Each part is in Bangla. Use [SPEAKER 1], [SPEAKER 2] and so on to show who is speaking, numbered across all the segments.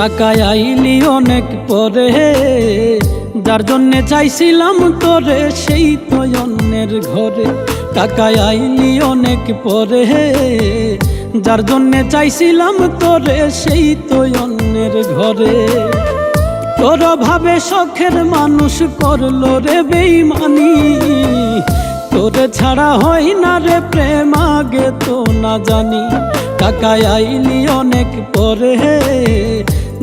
[SPEAKER 1] টাকায় আইলি অনেক পরে, যার জন্যে চাইছিলাম তোরে সেই তো অন্যের ঘরে। টাকায় আইলি অনেক পরে, যার জন্যে চাইছিলাম তোরে সেই তো অন্যের ঘরে। তোর ভাবে শখের মানুষ করলো রে বেইমানি, তোরে ছাড়া হয় না রে প্রেম আগে তো না জানি। টাকায় আইলি অনেক পরে,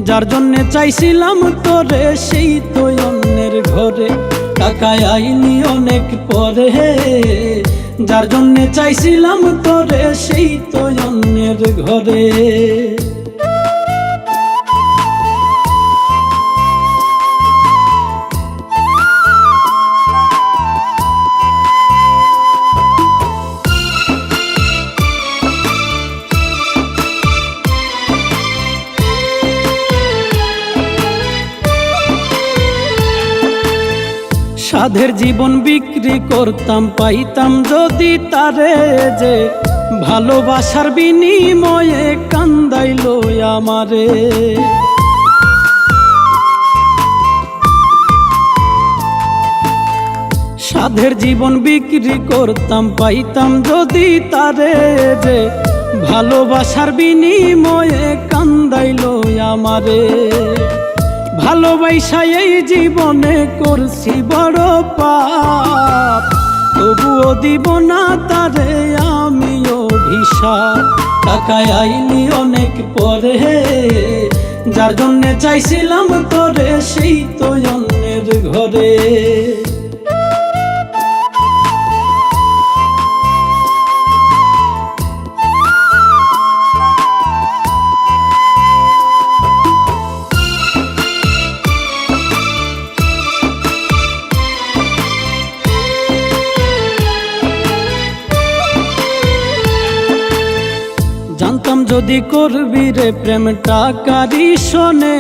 [SPEAKER 1] যার জন্যে চাইছিলাম তোরে সেই তো অন্যের ঘরে। টাকায় আইলি অনেক পরে, যার জন্যে চাইছিলাম তোরে সেই তো অন্যের ঘরে। সাধের জীবন বিক্রি করতাম, পাইতাম যদি তারে যে ভালোবাসার বিনিময়ে কান্দাইলো আমারে। সাধের জীবন বিক্রি করতাম, পাইতাম যদি তারে যে ভালোবাসার বিনিময়ে কান্দাইলো আমারে। ভালোবাসা এই জীবনে করছি বড় পাপ, তবুও দিব না তারে আমি অভিশাপ। টাকায় আইলি অনেক পরে, যার জন্যে চাইছিলাম তোরে সেই তো অন্যের ঘরে। জানতাম যদি করবি রে প্রেম টাকারই শোনে,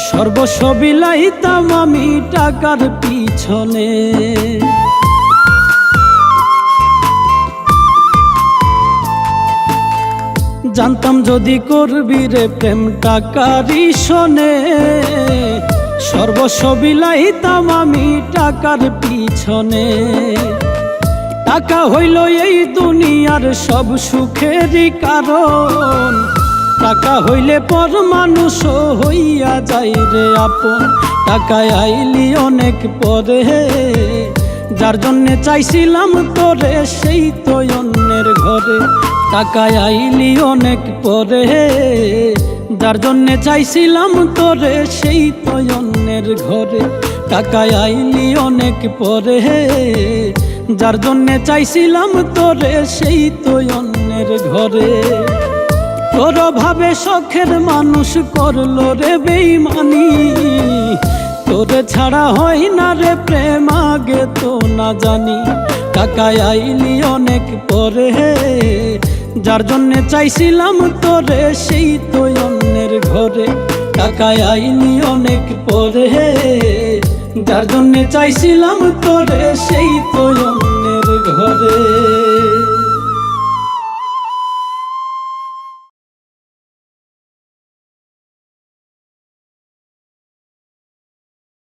[SPEAKER 1] সর্বস্ব বিলাইতাম আমি টাকার পিছনে। জানতাম যদি করবি রে প্রেম টাকারই শোনে, সর্বস্ব বিলাইতাম আমি টাকার পিছনে। টাকা হইল এই দুনিয়ার সব সুখেরই কারণ, টাকা হইলে পর মানুষ হইয়া যায় রে আপন। টাকায় আইলি অনেক পরে, যার জন্যে চাইছিলাম তোরে সেই তো অন্যের ঘরে। টাকায় আইলি অনেক পরে, যার জন্যে চাইছিলাম তোরে সেই তো অন্যের ঘরে। টাকায় আইলি অনেক পরে, যার জন্যে চাইছিলাম তোরে সেই তো অন্যের ঘরে। তোর ভাবে শখের মানুষ করলো রে বেইমানি, তোরে ছাড়া হয় না রে প্রেম আগে তো না জানি। টাকায় আইলি অনেক পরে, যার জন্যে চাইছিলাম তোরে সেই তো অন্যের ঘরে। টাকায় আইলি অনেক পরে, যার জন্যে চাইছিলাম তোরে সেই তো অন্যের ঘরে।